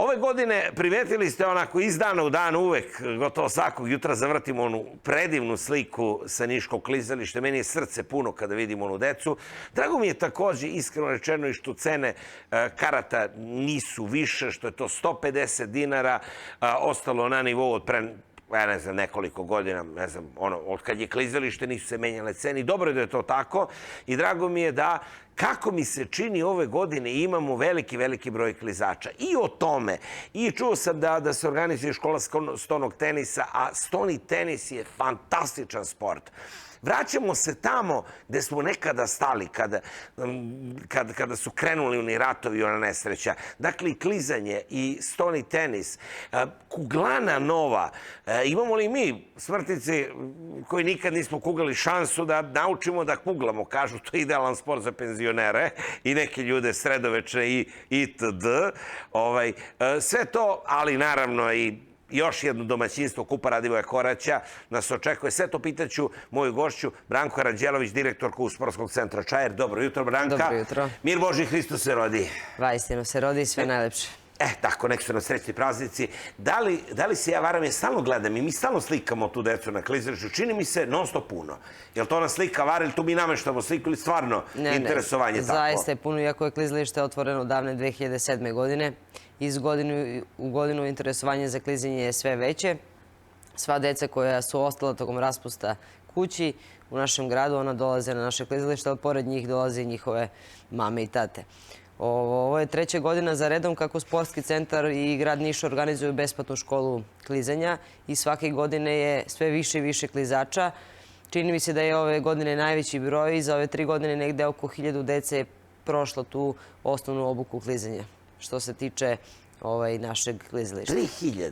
Ove godine primetili ste onako iz dana u dan uvek, gotovo svakog jutra zavrtimo onu predivnu sliku sa Niškog klizališta. Meni je srce puno kada vidim onu decu. Drago mi je takođe, iskreno rečeno, i što cene karata nisu više, što je to 150 dinara, ostalo na nivou od pre ne znam, nekoliko godina, ne znam, od kad je klizalište nisu se menjale cene. Dobro je da je to tako i drago mi je da, kako mi se čini, ove godine imamo veliki broj klizača. I o tome. I čuo sam da se organizuje škola stonog tenisa, a stoni tenis je fantastičan sport. Vraćamo se tamo gde smo nekada stali, kada su krenuli oni ratovi i ona nesreća. Dakle, i klizanje, i stoni tenis, kuglana nova. Imamo li mi, smrtnici koji nikad nismo kuglali, šansu da naučimo da kuglamo? Kažu, to je idealan sport za penzionere i neke ljude sredovečne i itd. Sve to, ali naravno i još jedno domaćinstvo Kupa Radivoja Koraća nas očekuje. Sve to pitaću moju gošću Branku Aranđelović, direktorku Sportskog centra Čair. Dobro jutro, Branka. Dobro jutro. Mir Boži, Hristos se rodi. Vaistinu se rodi i sve najlepše. Tako, nek su nam srećni praznici. Da li se ja varam, ja stalno gledam i mi stalno slikamo tu decu na klizalištu. Čini mi se non stop puno. Je li to ona slika vara ili tu mi nameštamo sliku ili stvarno interesovanje tako? Zaista je puno, iako je klizalište otvoreno davne 2007. godine. Iz godine u godinu interesovanje za klizanje je sve veće. Sva deca koja su ostala tokom raspusta kući u našem gradu, ona dolaze na naše klizalište, ali pored njih dolaze i njihove mame i tate. Ovo je treća godina za redom kako Sportski centar i grad Niš organizuju besplatnu školu klizanja i svake godine je sve više i više klizača. Čini mi se da je ove godine najveći broj i za ove 3 godine negde oko 1000 dece je prošlo tu osnovnu obuku klizanja. Što se tiče našeg klizališta. 3000?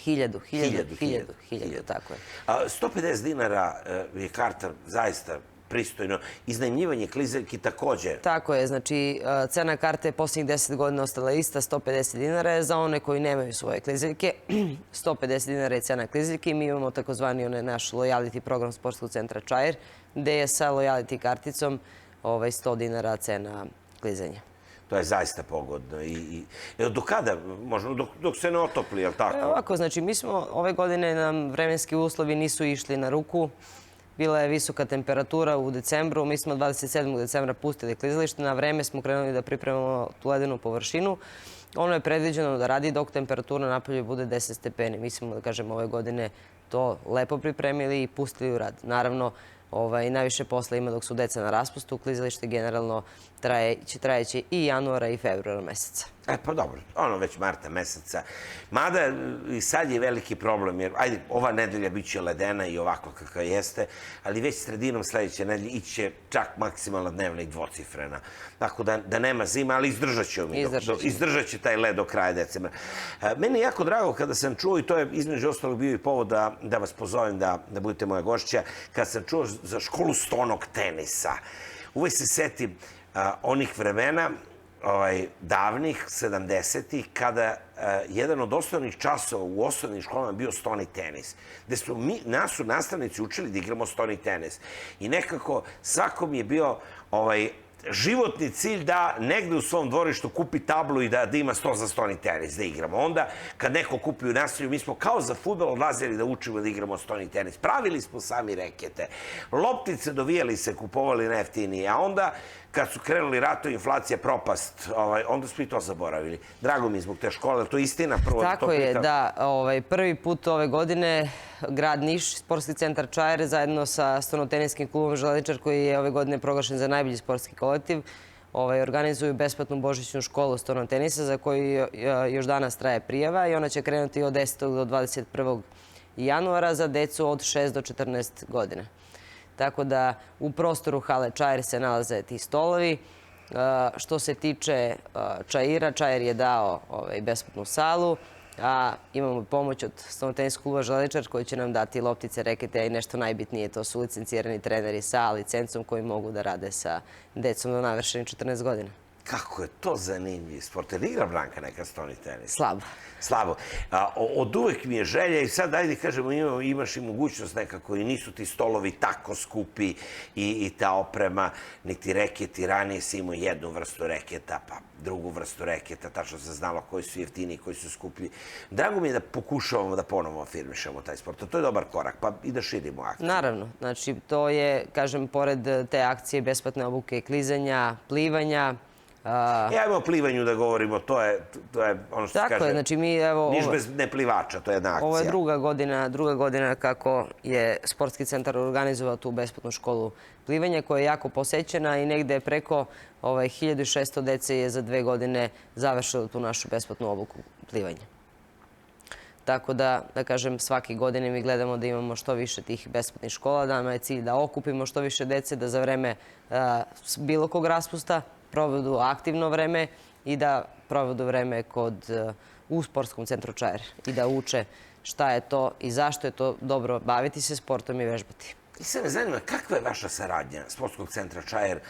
1000, tako je. 150 dinara je karta zaista pristojno. Iznajmljivanje klizaljki takođe. Tako je, znači cena karte je posljednjih 10 godina ostala ista, 150 dinara je za one koji nemaju svoje klizaljke. 150 dinara je cena klizaljke i mi imamo takozvani naš lojality program Sportskog centra Čair, gde je sa lojality karticom 100 dinara cena klizanja. To je zaista pogodno. Do kada? Možda dok se ne otopli, je li tako? Ovako, znači mi smo ove godine, nam vremenski uslovi nisu išli na ruku. Bila je visoka temperatura u decembru. Mi smo 27. decembra pustili klizalište. Na vreme smo krenuli da pripremamo tu ledenu površinu. Ono je predviđeno da radi dok temperatura napolju bude 10 stepeni. Mi smo, da kažem, ove godine to lepo pripremili i pustili u rad. Naravno, najviše posla ima dok su deca na raspustu. Klizalište generalno trajeće i januara i februara meseca. Pa dobro, već marta meseca. Mada i sad je veliki problem, jer ajde, ova nedelja bit će ledena i ovako kakva jeste, ali već sredinom sledeće nedelje iće čak maksimalna dnevna i dvocifrena. Tako da nema zima, ali izdržat će taj led do kraja decembra. Meni je jako drago kada sam čuo, i to je između ostalog bio i povod da vas pozovem da budete moja gošća, kada sam čuo za školu stonog tenisa. Uvek se setim onih vremena, davnih 70-ih, kada jedan od osnovnih časova u osnovnim školama bio stoni tenis, gde nas su nastavnici učili da igramo stoni tenis. I nekako svakom je bio životni cilj da negde u svom dvorištu kupi tablu i da ima sto za stoni tenis da igramo. Onda, kad neko kupi u naselju, mi smo kao za fudbal odlazili da učimo da igramo stoni tenis. Pravili smo sami rekete. Loptice dovijali se, kupovali najjeftinije. A onda, kad su krenuli ratovi, inflacija, propast, onda smo i to zaboravili. Drago mi je zbog te škole, to je istina. Tako je, da. Prvi put ove godine grad Niš, Sportski centar Čair, zajedno sa Stonoteniskim klubom Železničar, koji je ove godine proglašen za najbolji sportski kolektiv, organizuju besplatnu božićnu školu stonog tenisa za koju još danas traje prijava i ona će krenuti od 10. do 21. januara za decu od 6 do 14 godina. Tako da u prostoru hale Čair se nalaze ti stolovi. Što se tiče Čaira, Čair je dao besplatnu salu, a imamo pomoć od Stonotenisskog kluba Železničar koji će nam dati loptice, rekete, i nešto najbitnije, to su licencirani treneri sa licencom koji mogu da rade sa decom do navršenih 14 godina. kako je to zanimljiv sport. Jer igra Branka neka stoni tenis? Slabo. Slabo. Od uvek mi je želja i sad, ajde kažemo, imaš i mogućnost nekako i nisu ti stolovi tako skupi i ta oprema, niti reketi. Ranije si imao jednu vrstu reketa, pa drugu vrstu reketa, tačno se znalo koji su jeftini, koji su skuplji. Drago mi je da pokušavamo da ponovo afirmišemo taj sport. To je dobar korak, pa i da širimo akciju. Naravno. Znači, to je, kažem, pored te akcije besplatne obuke klizanja, plivanja. Ajmo o plivanju da govorimo, to je ono što se kaže. Tako je, znači mi, evo... Niš bez neplivača, to je jedna akcija. Ovo je druga godina kako je sportski centar organizovao tu besplatnu školu plivanja koja je jako posećena i negde preko 1600 dece je za 2 godine završilo tu našu besplatnu obuku plivanja. Tako da kažem, svake godine mi gledamo da imamo što više tih besplatnih škola, da nam je cilj da okupimo što više dece, da za vreme bilo kog raspusta provedu aktivno vreme i da provedu vreme u sportskom centru Čaire i da uče šta je to i zašto je to dobro baviti se sportom i vežbati. I sad me zanima, kakva je vaša saradnja sportskog centra Čaire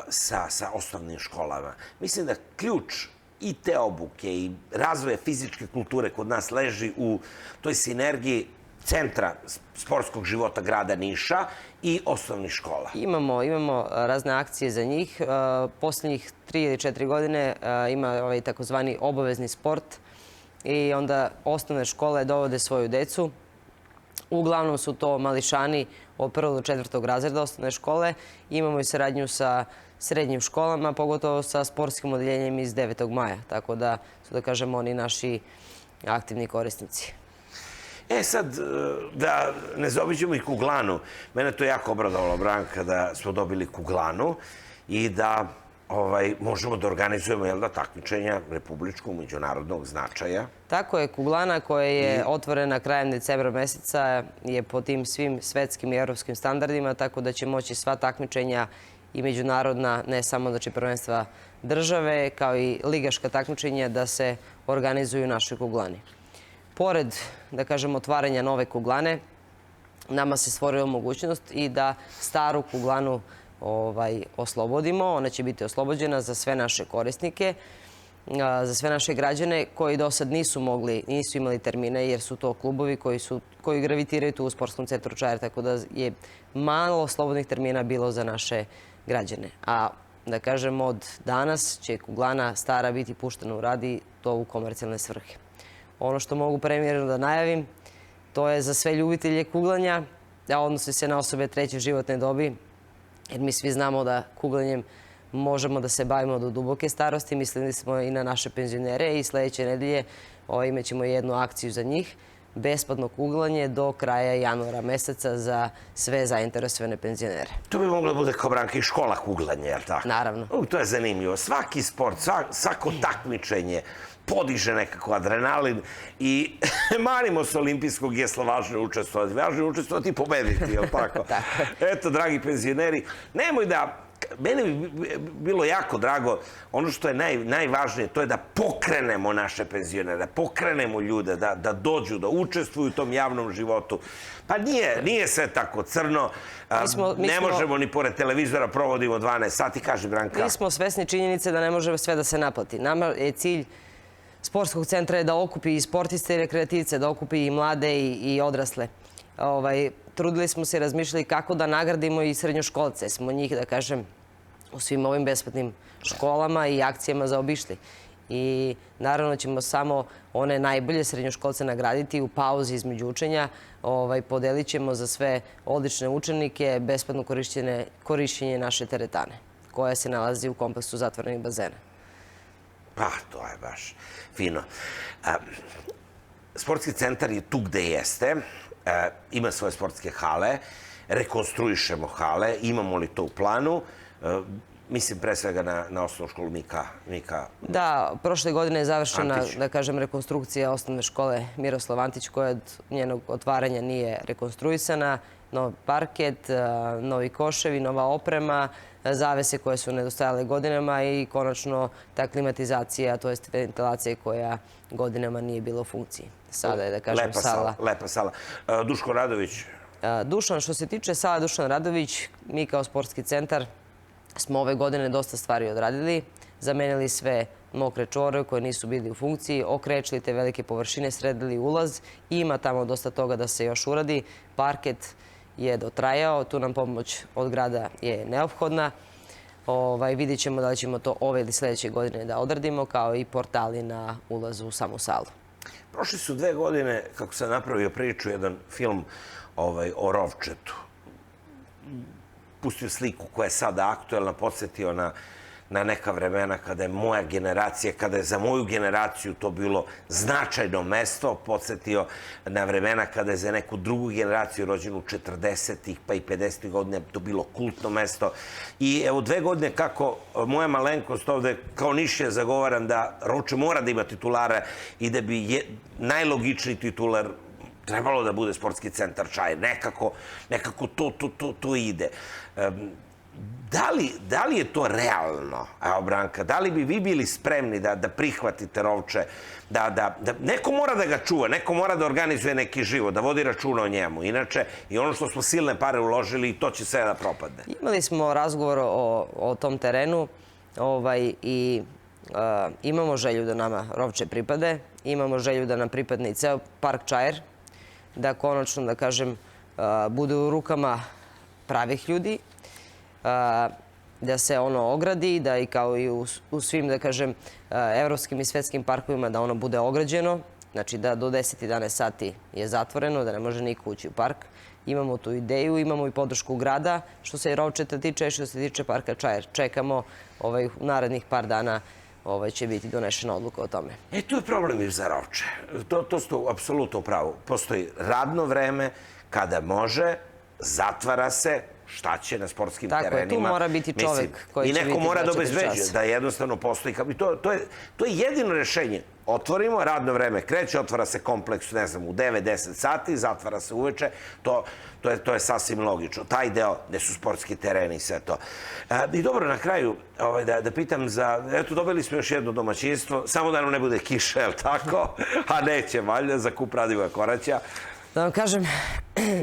sa osnovnim školama? Mislim da ključ i te obuke i razvoje fizičke kulture kod nas leži u toj sinergiji centra sportskog života grada Niša i osnovnih škola. Imamo razne akcije za njih. Posljednjih 3 ili 4 godine ima ovaj takozvani obavezni sport i onda osnovne škole dovode svoju decu. Uglavnom su to mališani od 1. do 4. razreda osnovne škole. Imamo i saradnju sa srednjim školama, pogotovo sa sportskim odeljenjem iz 9. maja. Tako da su, da kažem, oni naši aktivni korisnici. Sad, da ne zaobiđemo i kuglanu. Mene to jako obradovalo, Branka, da smo dobili kuglanu i da možemo da organizujemo takmičenja republičkog, međunarodnog značaja. Tako je, kuglana koja je otvorena krajem decembra meseca je po tim svim svetskim i evropskim standardima, tako da će moći sva takmičenja i međunarodna, ne samo znači prvenstva države, kao i ligaška takmičenja da se organizuju u našoj kuglani. Pored, da kažem, otvaranja nove kuglane, nama se stvorila mogućnost i da staru kuglanu oslobodimo. Ona će biti oslobođena za sve naše korisnike, za sve naše građane koji do sad nisu imali termine jer su to klubovi koji gravitiraju tu u sportskom centru Čaire, tako da je malo slobodnih termina bilo za naše građane. A da kažem, od danas će kuglana stara biti puštena u rad i to u komercijalne svrhe. Ono što mogu premijerno da najavim, to je za sve ljubitelje kuglanja, da odnosi se na osobe treće životne dobi, jer mi svi znamo da kuglanjem možemo da se bavimo do duboke starosti. Mislili smo i na naše penzionere i sljedeće nedelje imat ćemo jednu akciju za njih. Besplatno kuglanje do kraja januara meseca za sve zainteresovane penzionere. To bi moglo da bude kao, Branka, i škola kuglanja, je li tako? Naravno. To je zanimljivo. Svaki sport, svako takmičenje podiže nekako adrenalin i manimo se olimpijskog jesla, važno je učestvovati. Važno je učestvovati i pobediti, je li tako? Eto, dragi penzioneri, nemoj da... Mene bi bilo jako drago, ono što je najvažnije, to je da pokrenemo naše penzionere, da pokrenemo ljude, da dođu, da učestvuju u tom javnom životu. Pa nije sve tako crno, ne možemo ni pored televizora provodimo 12 sati, kaži, Branka. Mi smo svesni činjenice da ne može sve da se naplati. Nama je cilj sportskog centra da okupi i sportiste i rekreativce, da okupi i mlade i odrasle. Trudili smo se i razmišljali kako da nagradimo i srednjoškolce. Smo njih, da kažem, u svim ovim besplatnim školama i akcijama zaobišli. I naravno ćemo samo one najbolje srednjoškolce nagraditi u pauzi između učenja. Podelit ćemo za sve odlične učenike besplatno korišćenje naše teretane, koja se nalazi u kompleksu zatvorenih bazena. Pa, to je baš fino. Sportski centar je tu gde jeste. Ima svoje sportske hale, rekonstruišemo hale, imamo li to u planu? Mislim pre svega na osnovnu školu Mika. Da, prošle godine je završena, da kažem, rekonstrukcija osnovne škole Miroslav Antić, koja od njenog otvaranja nije rekonstruisana. Novi parket, novi koševi, nova oprema, zavese koje su nedostajale godinama i konačno ta klimatizacija, to je ventilacija koja godinama nije bila u funkciji. Sada je, da kažem, sala. Lepa sala. Duško Radović? Dušan, što se tiče sala Dušan Radović, mi kao sportski centar smo ove godine dosta stvari odradili. zamenili sve mokre čvorove koje nisu bili u funkciji, okrečili te velike površine, sredili ulaz i ima tamo dosta toga da se još uradi. Parket je dotrajao, tu nam pomoć od grada je neophodna. Vidjet ćemo da li ćemo to ove ili sljedeće godine da odradimo, kao i portali na ulazu u samu salu. Prošle su 2 godine, kako sam napravio priču, jedan film o Rovčetu. Pustio sliku koja je sada aktuelna, podsjetio na neka vremena kada je moja generacija, kada je za moju generaciju to bilo značajno mesto, podsjetio na vremena kada je za neku drugu generaciju rođenu 40-ih pa i 50-ih godina to bilo kultno mesto. I evo 2 godine kako moja malenkost ovde kao Nišlija zagovaram da Rovče mora da ima titulara i da bi najlogičniji titular trebalo da bude sportski centar Čair. Nekako to ide. Da li je to realno, evo Branka, da li bi vi bili spremni da prihvatite Rovče, da neko mora da ga čuva, neko mora da organizuje neki život, da vodi računa o njemu. Inače, i ono što smo silne pare uložili, to će sve da propadne. Imali smo razgovor o tom terenu i imamo želju da nama Rovče pripade, imamo želju da nam pripadne i ceo park Čair, da konačno, da kažem, bude u rukama pravih ljudi, da se ono ogradi, da i kao i u svim, da kažem, evropskim i svetskim parkovima da ono bude ograđeno, znači da do 10-11 sati je zatvoreno, da ne može niko ući u park. Imamo tu ideju, imamo i podršku grada, što se i Rovčeta tiče i što se tiče parka Čair. Čekamo u narednih par dana će biti donešena odluka o tome. Tu je problem i za Rovče. To ste apsolutno u pravu. Postoji radno vreme kada može, zatvara se, šta će na sportskim terenima. Tako je, tu mora biti čovek koji će biti 24 časa. I neko mora da obezbeđuje, da jednostavno postoji. To je jedino rešenje. Otvorimo radno vreme, kreće, otvara se kompleks, ne znam, u 9-10 sati, zatvara se uveče. To je sasvim logično. Taj deo gde su sportski tereni i sve to. I dobro, na kraju da pitam za... Eto, dobili smo još jedno domaćinstvo, samo da nam ne bude kiša, je li tako? A neće, valjda, za kup Radivoja Koraća. Da vam kažem...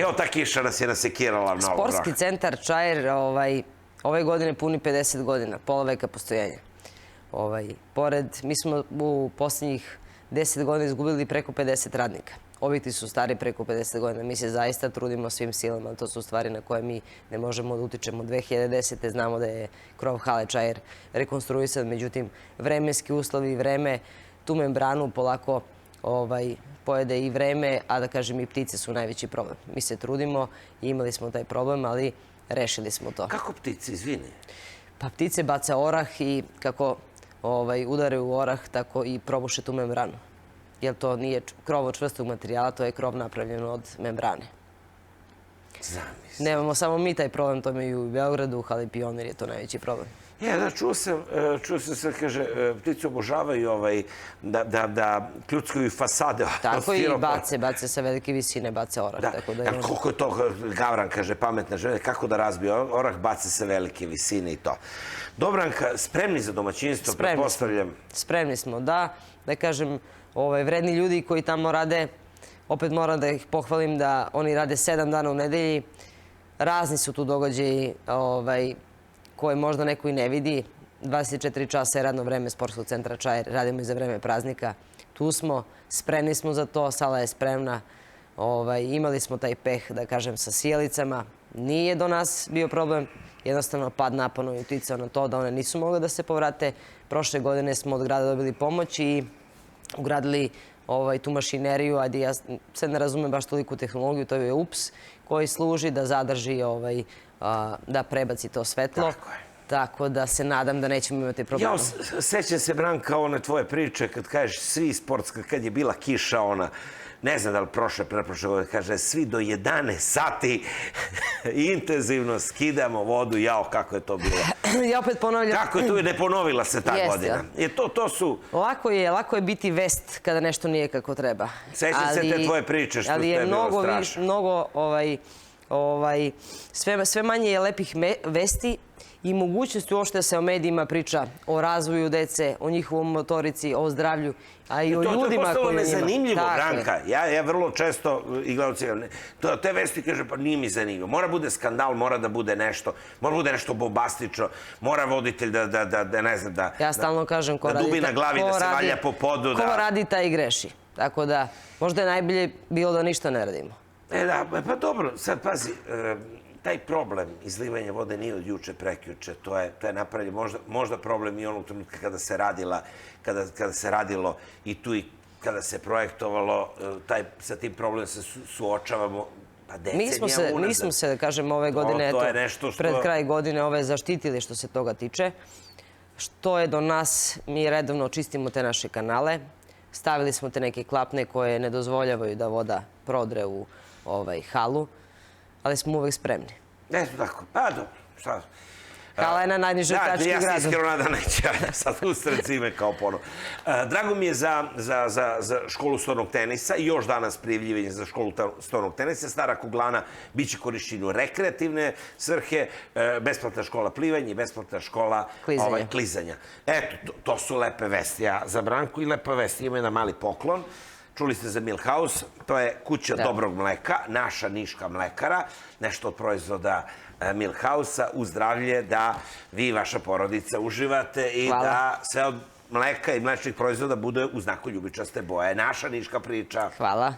Evo, ta kiša nas je nasekirala mnogo. Sportski centar Čair ove godine puni 50 godina, pola veka postojanja. Mi smo u posljednjih 10 godina izgubili preko 50 radnika. Objekti su stari preko 50 godina. Mi se zaista trudimo svim silama. To su stvari na koje mi ne možemo da utičemo. 2010. znamo da je krov hale Čair rekonstruisan, međutim, vremenski uslovi i vreme tu membranu polako pojede i vreme, a da kažem i ptice su najveći problem. Mi se trudimo i imali smo taj problem, ali rešili smo to. Kako ptice, izvini? Pa ptice baca orah i kako udare u orah, tako i probuše tu membranu. Jer to nije krov od čvrstog materijala, to je krov napravljen od membrane. Zamisli. Nemamo samo mi taj problem, to imaju i u Beogradu, u Hali Pionir je to najveći problem. Da, čuo sam se, kaže, ptice obožavaju da kljuckuju fasade. Tako i bace sa velike visine, bace orah. Koliko je to, Gavran kaže, pametna žena, kako da razbije orah, bace sa velike visine i to. Dobranka, spremni za domaćinstvo, pretpostavljam? Spremni smo, da. Da kažem, vredni ljudi koji tamo rade, opet moram da ih pohvalim da oni rade 7 dana u nedelji. Razni su tu događaji koje možda neko i ne vidi. 24 časa je radno vreme Sportskog centra Čair, radimo i za vreme praznika. Tu smo, spremni smo za to, sala je spremna. Imali smo taj peh, da kažem, sa sijalicama. Nije do nas bio problem, jednostavno pad napona je uticao na to da one nisu mogle da se povrate. Prošle godine smo od grada dobili pomoć i ugradili tu mašineriju, ajde ja se ne razumem baš toliku tehnologiju, to je UPS, koji služi da zadrži, da prebaci to svetlo. Tako da se nadam da nećemo imati problema. Ja sećam se, Branka, one tvoje priče kad kažeš svi sportska, kad je bila kiša ona, ne znam da li preprošle godine, kaže svi do 11 sati intenzivno skidamo vodu, jao kako je to bilo. Ja opet ponavljam. Kako je to i ne ponovila se ta godina. To su... Lako je biti vest kada nešto nije kako treba. Sećam se te tvoje priče što je bilo strašno. Mnogo, sve manje je lepih vesti i mogućnosti uopšte da se o medijima priča, o razvoju dece, o njihovom motorici, o zdravlju, a i o ljudima koji To je postalo njima. nezanimljivo, Tako je. Branka. Ja vrlo često, i gledalci, te vesti kaže, pa nije mi zanimljivo. Mora bude skandal, mora da bude nešto, mora bude nešto bombastično, mora voditelj da ne znam, Ja stalno kažem, ko da radi... dubi na glavi, da se valja po podu. Ko radi, taj i greši. Tako da, možda je najbolje bilo da ništa ne radimo. Da, pa dobro, sad pazi, taj problem izlivanja vode nije od juče, prekjuče, to je napravljeno, možda problem i onog trenutka kada se radilo i tu i kada se projektovalo, sa tim problemom se suočavamo, pa decenija unazad. Mi smo se, da kažem, ove godine, pred kraj godine ove zaštitili što se toga tiče. Što je do nas, mi redovno čistimo te naše kanale, stavili smo te neke klapne koje ne dozvoljavaju da voda prodre u halu, ali smo uvek spremni. Ne znam tako, pa dobro, šta? Hala je na najnižoj tački grada. Ja se iskreno nadam neće, sad usred zime kao ponovo. Drago mi je za školu stornog tenisa i još danas prijavljivanje za školu stornog tenisa. Stara Kuglana biće korišćenju u rekreativne svrhe, besplatna škola plivanja i besplatna škola klizanja. Eto, to su lepe vesti. Ja za Branku i lepa vesti ima jedan mali poklon. Čuli ste za Milhouse, to je kuća dobrog mleka, naša niška mlekara, nešto od proizvoda Milhouse-a, u zdravlje, da vi i vaša porodica uživate i da sve od mleka i mlečnih proizvoda bude u znaku ljubičaste boje. Naša niška priča. Hvala.